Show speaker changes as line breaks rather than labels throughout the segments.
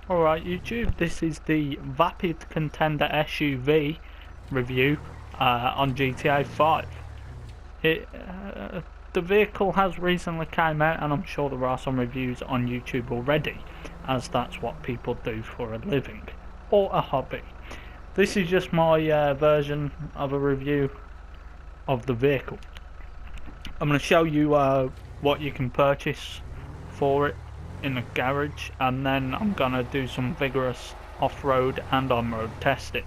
Alright YouTube, this is the Vapid Contender SUV review on GTA 5. The vehicle has recently came out, and I'm sure there are some reviews on YouTube already, as that's what people do for a living, or a hobby. This is just my version of a review of the vehicle. I'm going to show you what you can purchase for it in a garage, and then I'm gonna do some vigorous off-road and on-road testing.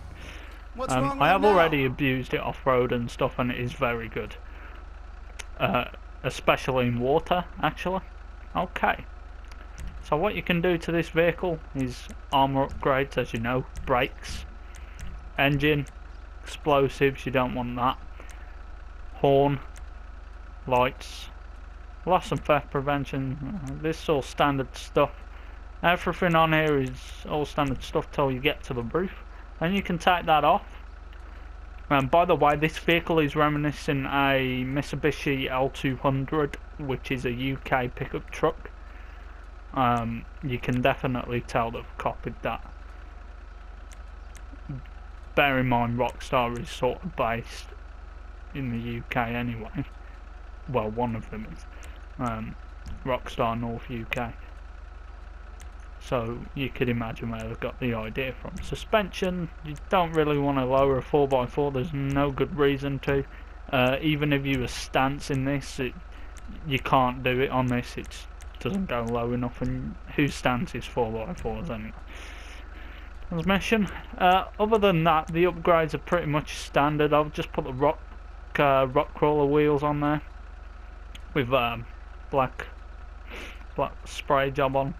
I have already abused it off-road and stuff, and it is very good, especially in water actually. Okay, so what you can do to this vehicle is armor upgrades, as you know, brakes, engine, explosives, you don't want that, horn, lights, loss and theft prevention. This is all standard stuff. Everything on here is all standard stuff till you get to the roof, and you can take that off. And by the way, this vehicle is reminiscing a Mitsubishi L200, which is a UK pickup truck. You can definitely tell they've copied that. Bear in mind, Rockstar is sort of based in the UK anyway. Well, one of them is. Rockstar North UK, so you could imagine where they've got the idea from. Suspension, you don't really want to lower a 4x4, there's no good reason to. Even if you were stance in this, you can't do it on this, it doesn't go low enough, and who stances 4x4s anyway? Transmission, other than that, the upgrades are pretty much standard. I've just put the rock crawler wheels on there with black spray job on.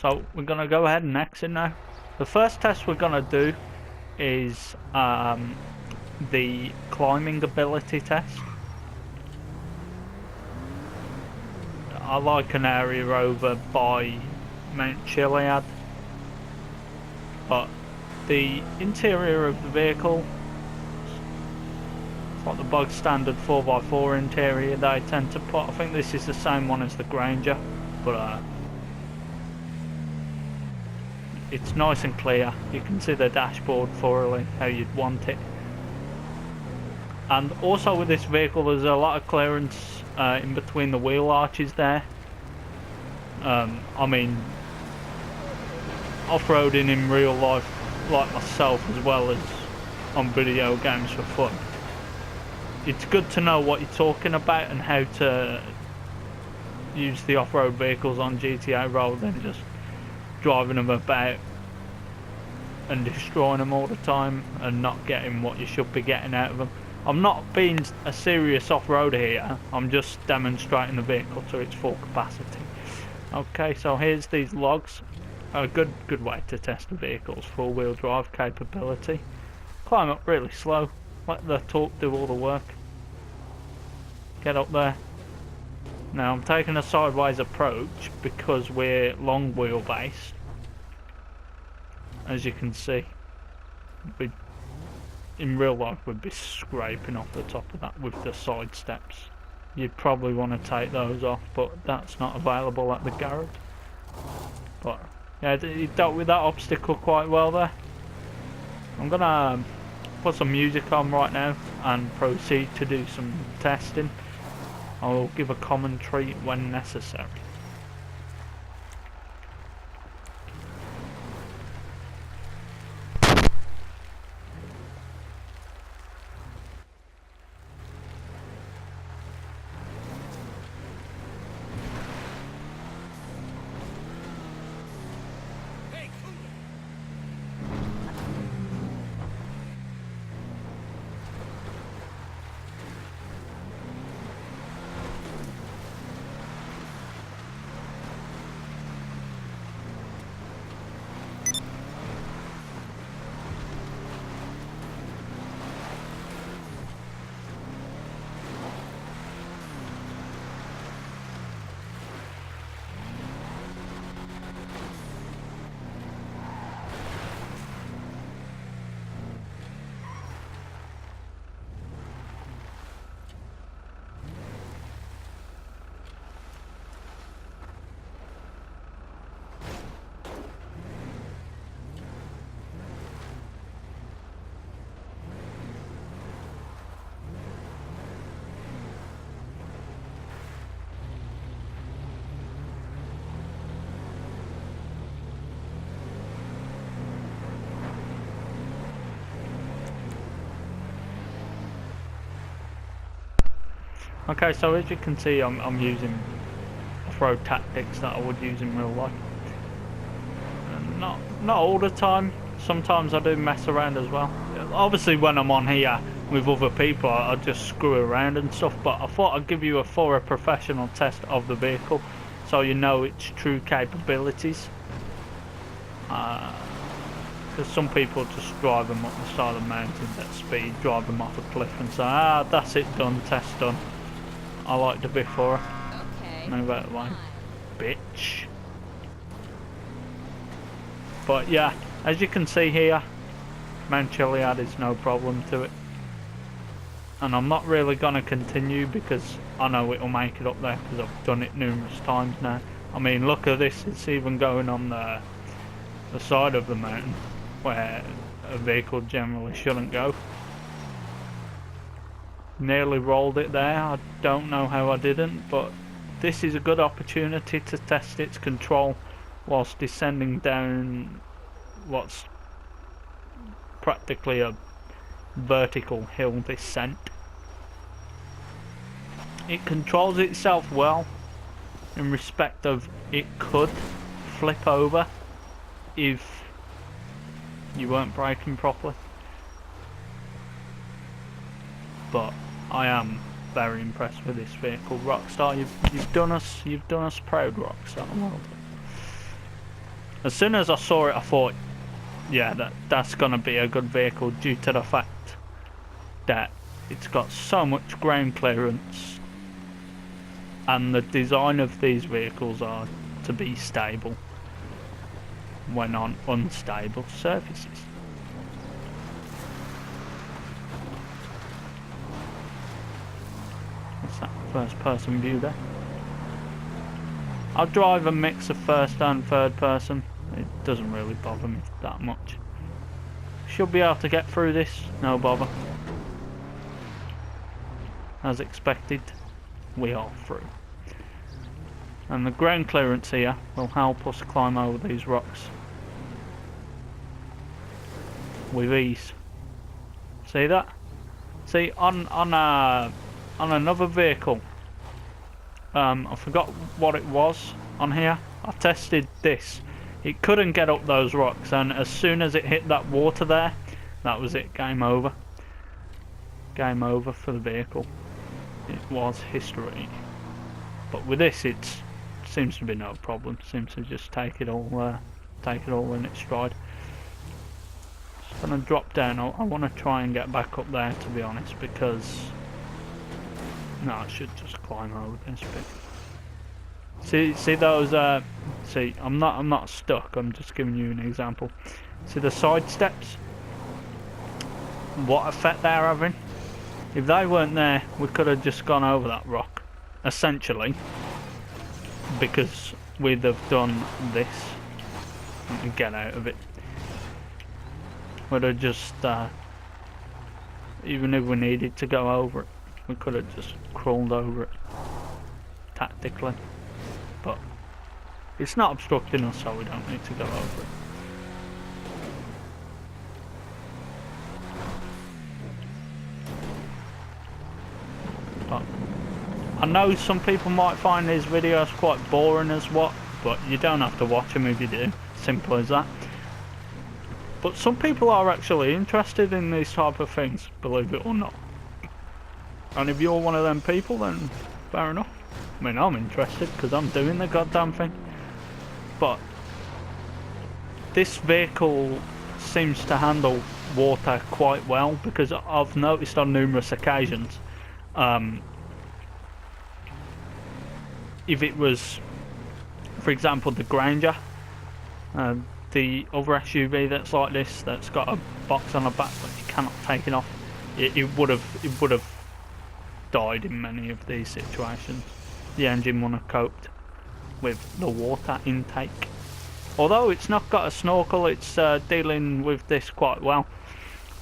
So we're gonna go ahead and exit now. The first test we're gonna do is the climbing ability test. I like an area over by Mount Chiliad, but the interior of the vehicle, it's like the bog standard 4x4 interior they tend to put. I think this is the same one as the Granger, but it's nice and clear. You can see the dashboard thoroughly how you'd want it. And also with this vehicle, there's a lot of clearance in between the wheel arches there. I mean, off-roading in real life, like myself, as well as on video games for fun, it's good to know what you're talking about and how to use the off-road vehicles on GTA rather than just driving them about and destroying them all the time and not getting what you should be getting out of them. I'm not being a serious off-roader here, I'm just demonstrating the vehicle to its full capacity. Okay, so here's these logs. A good way to test the vehicle's four-wheel drive capability. Climb up really slow, let the torque do all the work. Get up there. Now I'm taking a sideways approach because we're long wheelbase. As you can see, in real life we'd be scraping off the top of that with the side steps. You'd probably want to take those off, but that's not available at the garage. But yeah, you dealt with that obstacle quite well there. I'm gonna put some music on right now and proceed to do some testing. I'll give a commentary when necessary. Okay, so as you can see, I'm using off-road tactics that I would use in real life. And not all the time. Sometimes I do mess around as well. Obviously, when I'm on here with other people, I just screw around and stuff. But I thought I'd give you a thorough professional test of the vehicle, so you know its true capabilities. Because some people just drive them up the side of the mountain at speed, drive them off a cliff, and say, "Ah, that's it, done, test done." I like to be thorough.
Okay.
Move out of the way, bitch. But yeah, as you can see here, Mount Chiliad is no problem to it. And I'm not really going to continue because I know it'll make it up there because I've done it numerous times now. I mean, look at this, it's even going on the side of the mountain where a vehicle generally shouldn't go. Nearly rolled it there, I don't know how I didn't, but this is a good opportunity to test its control whilst descending down what's practically a vertical hill descent. It controls itself well in respect of it could flip over if you weren't braking properly, but I am very impressed with this vehicle. Rockstar, you've done us proud, Rockstar. Well done. As soon as I saw it, I thought, yeah, that's gonna be a good vehicle due to the fact that it's got so much ground clearance, and the design of these vehicles are to be stable when on unstable surfaces. What's that first person view there? I'll drive a mix of first and third person. It doesn't really bother me that much. Should be able to get through this, no bother. As expected, we are through. And the ground clearance here will help us climb over these rocks with ease. See that? See, on another vehicle, I forgot what it was on here. I tested this. It couldn't get up those rocks, and as soon as it hit that water there, that was it. Game over. Game over for the vehicle. It was history. But with this, it seems to be no problem. Seems to just take it all in its stride. Just gonna drop down. I want to try and get back up there, to be honest, because no, I should just climb over this bit. See those? See, I'm not stuck. I'm just giving you an example. See the side steps? What effect they're having? If they weren't there, we could have just gone over that rock, essentially, because we'd have done this. Let me get out of it. We'd have just, even if we needed to go over it, we could have just crawled over it tactically. But it's not obstructing us, so we don't need to go over it. But I know some people might find these videos quite boring as what, but you don't have to watch them if you do. Simple as that. But some people are actually interested in these type of things, believe it or not. And if you're one of them people, then fair enough. I mean, I'm interested because I'm doing the goddamn thing. But this vehicle seems to handle water quite well, because I've noticed on numerous occasions, if it was, for example, the Granger, the other SUV that's like this, that's got a box on the back that you cannot take it off, it would have died in many of these situations. The engine wouldn't have coped with the water intake. Although it's not got a snorkel, it's dealing with this quite well.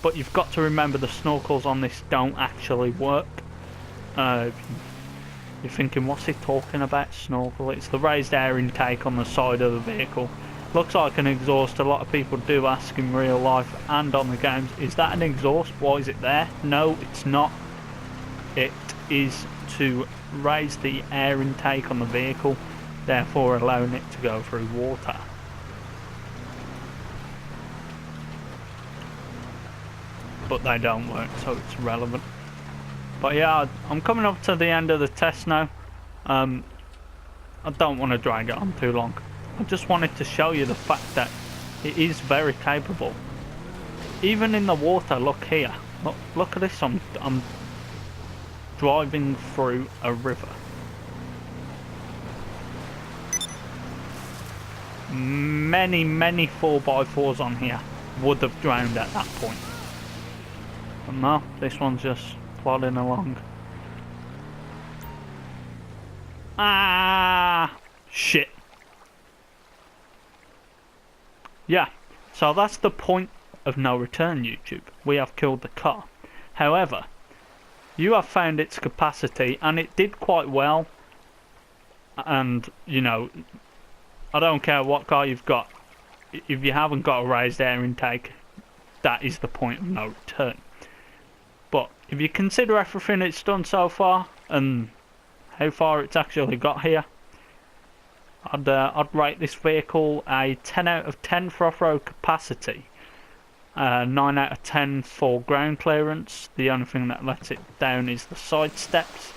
But you've got to remember the snorkels on this don't actually work. You're thinking, what's he talking about, snorkel? It's the raised air intake on the side of the vehicle. Looks like an exhaust. A lot of people do ask in real life and on the games, is that an exhaust? Why is it there? No, it's not. It is to raise the air intake on the vehicle, therefore allowing it to go through water. But they don't work, so it's irrelevant. But yeah, I'm coming up to the end of the test now. I don't want to drag it on too long. I just wanted to show you the fact that it is very capable. Even in the water, look here. Look at this, I'm driving through a river. Many 4x4s on here would have drowned at that point. But no, this one's just plodding along. Ah, shit. Yeah, so that's the point of no return, YouTube. We have killed the car. However, you have found its capacity, and it did quite well. And, you know, I don't care what car you've got. If you haven't got a raised air intake, that is the point of no return. But if you consider everything it's done so far, and how far it's actually got here, I'd rate this vehicle a 10 out of 10 for off-road capacity. 9 out of 10 for ground clearance. The only thing that lets it down is the side steps.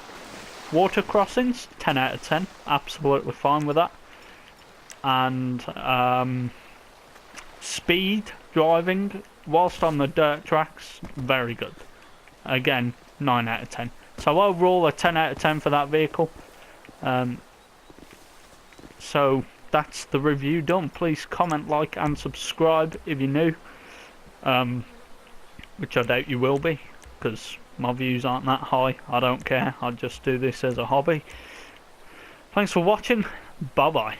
Water crossings, 10 out of 10. Absolutely fine with that. And speed driving whilst on the dirt tracks, very good. Again, 9 out of 10. So overall, a 10 out of 10 for that vehicle. So that's the review done. Please comment, like and subscribe if you're new. Which I doubt you will be, because my views aren't that high. I don't care, I just do this as a hobby. Thanks for watching, bye bye.